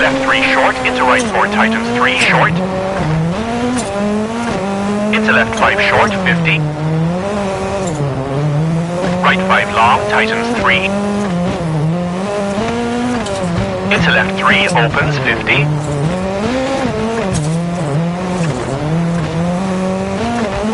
Left 3 short, into right 4 tightens 3 short. Into left 5 short, 50. Right 5 long, tightens 3. Into left 3, opens 50.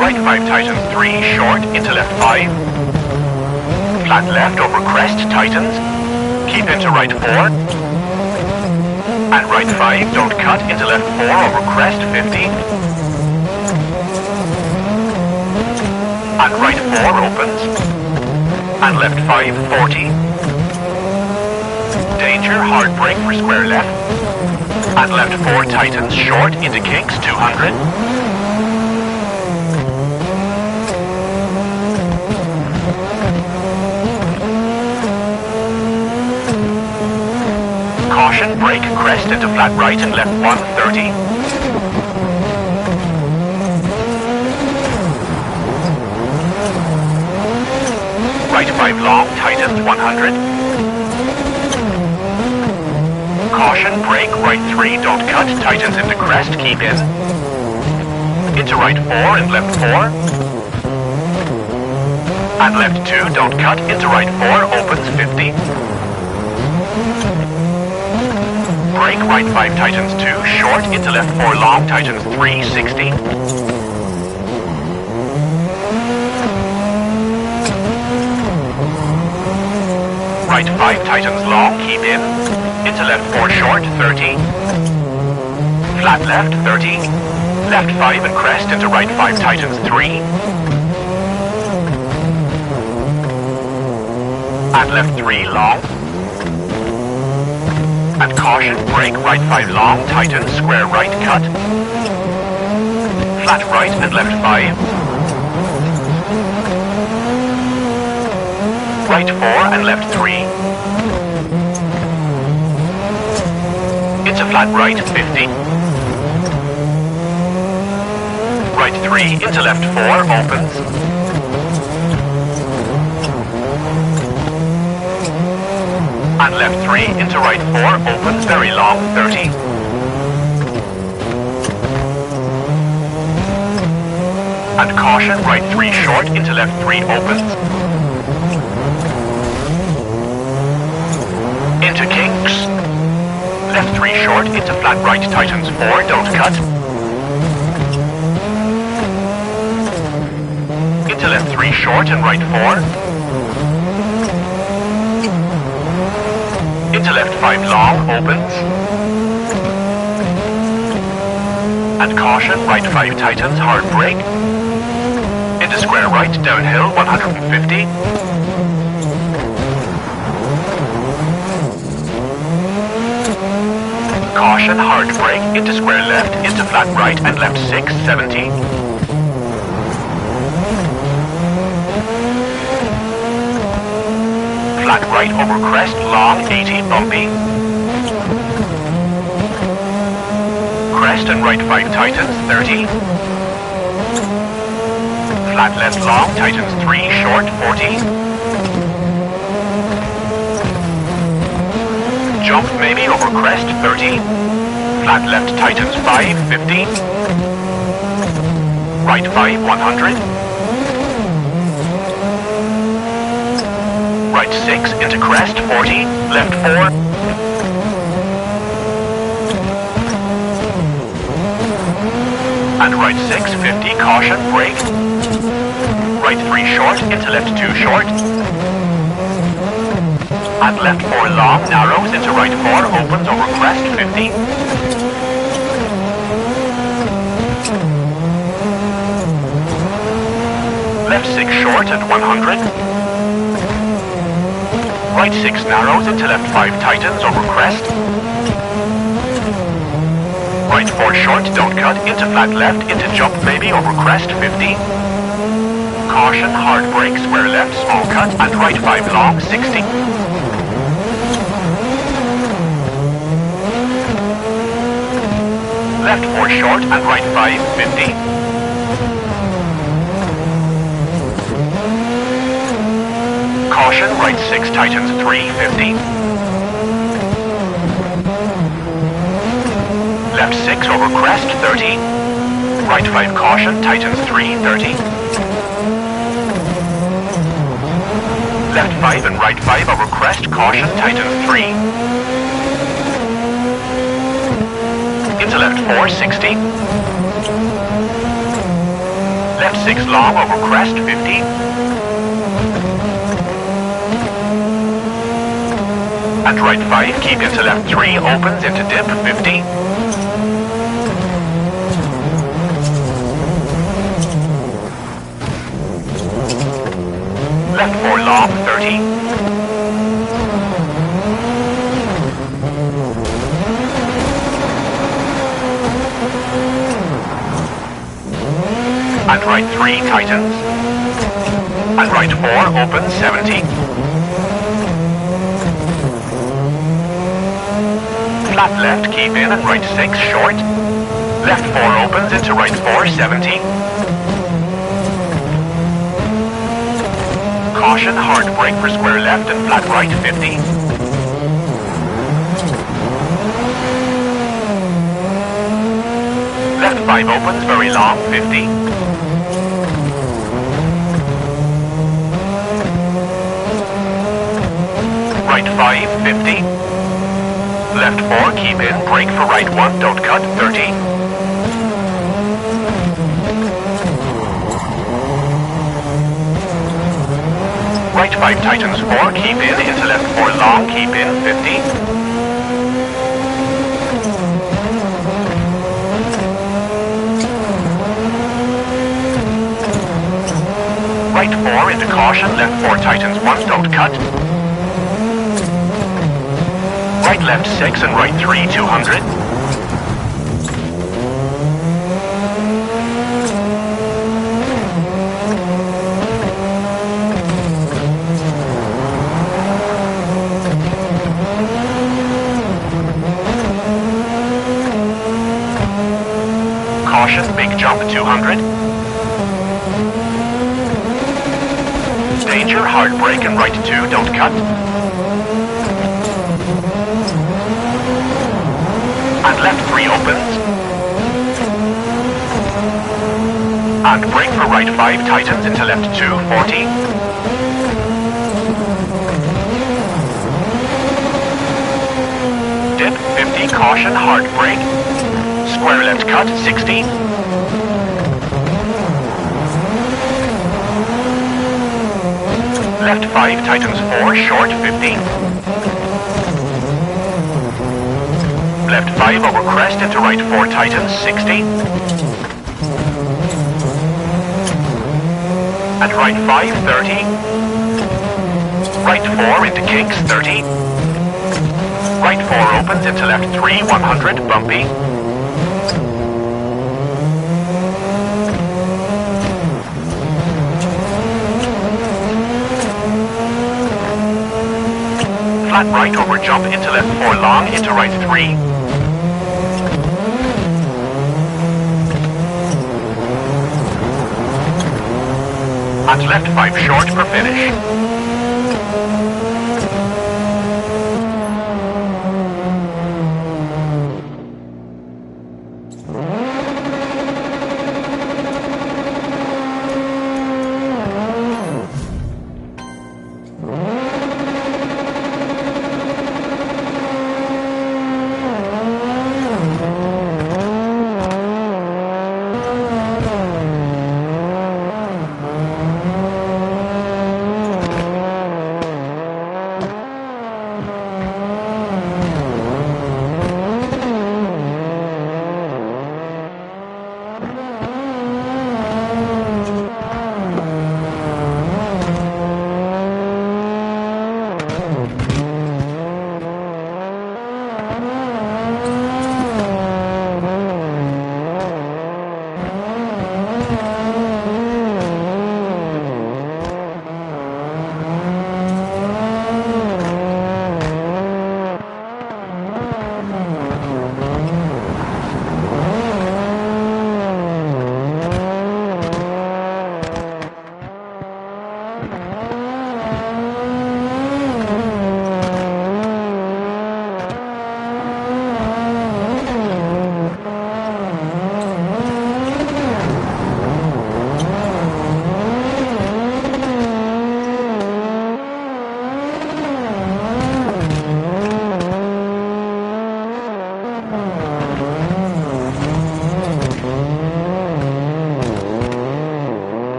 Right 5 tightens 3, short, into left 5. Flat left over crest, tightens. Keep into right 4. And right 5, don't cut, into left 4 over crest, 50. And right 4 opens. And left 5, 40. Danger, hard brake for square left. And left 4 tightens, short, into kinks, 200. Caution, brake, crest into flat right and left 130. Right 5 long, tightens 100. Caution, brake, right 3, don't cut, tightens into crest, keep in. Into right 4 and left 4. And left 2, don't cut, into right 4, opens 50. Brake, right 5 tightens 2, short, into left 4 long, tightens 3, 60. Right 5 tightens long, keep in. Into left 4 short, 30. Flat left, 30. Left 5 and crest into right 5 tightens 3. And left 3 long. And caution, brake, right 5 long, tighten, square right, cut. Flat right and left 5. Right 4 and left 3. Into flat right, 50. Right 3, into left 4, opens. And left 3 into right 4, opens, very long, 30. And caution, right 3 short, into left 3, opens. Into kinks. Left 3 short, into flat right, tightens 4, don't cut. Into left 3 short and right 4. Into left 5 long, opens. And caution, right 5 tightens, hard brake. Into square right, downhill, 150. Caution, hard brake, into square left, into flat right, and left 6, 70. Flat right over crest, long, 80, bumpy. Crest and right 5 tightens, 30. Flat left long, tightens 3, short, 40. Jump maybe over crest, 30. Flat left tightens 5, 50. Right 5, 100. Right 6 into crest, 40. Left 4. And right 6, 50, caution, brake. Right 3 short, into left 2 short. And left 4 long, narrows, into right 4, opens over crest, 50. Left 6 short at 100. Right 6 narrows, into left 5 tightens, over crest. Right 4 short, don't cut, into flat left, into jump maybe, over crest, 50. Caution, hard brake, square left, small cut, and right 5 long, 60. Left 4 short, and right 5, 50. Caution, right 6 tightens 350. Left 6 over crest 30. Right 5 caution, tightens 330. Left 5 and right 5 over crest, caution, tightens 3. Into left 4, 60. Left 6 long over crest, 50. And right 5, keep into left 3, opens into dip, 50. Left 4 long, 30. And right 3 tightens. And right 4 opens, 70. Flat left, keep in and right 6 short. Left 4 opens into right 4, 70. Caution, hard brake for square left and flat right 50. Left 5 opens, very long, 50. Right 5, 50. Left 4, keep in, brake for right 1, don't cut, 30. Right 5 tightens 4, keep in, into left 4 long, keep in, 50. Right 4 into caution, left 4 tightens 1, don't cut. Right left 6 and right 3, 200. Caution, big jump, 200. Danger, hard brake and right 2, don't cut. And left 3 opens. And brake for right 5 tightens into left 2, 40. Dip, 50, caution, hard brake. Square left cut, 60. Left 5 tightens 4, short, 50. Left 5 over crest into right 4 tightens, 60. And right 5, 30. Right 4 into kinks, 30. Right 4 opens into left 3, 100, bumpy. Flat right over jump into left 4 long into right 3. And left 5 short for finish.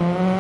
left.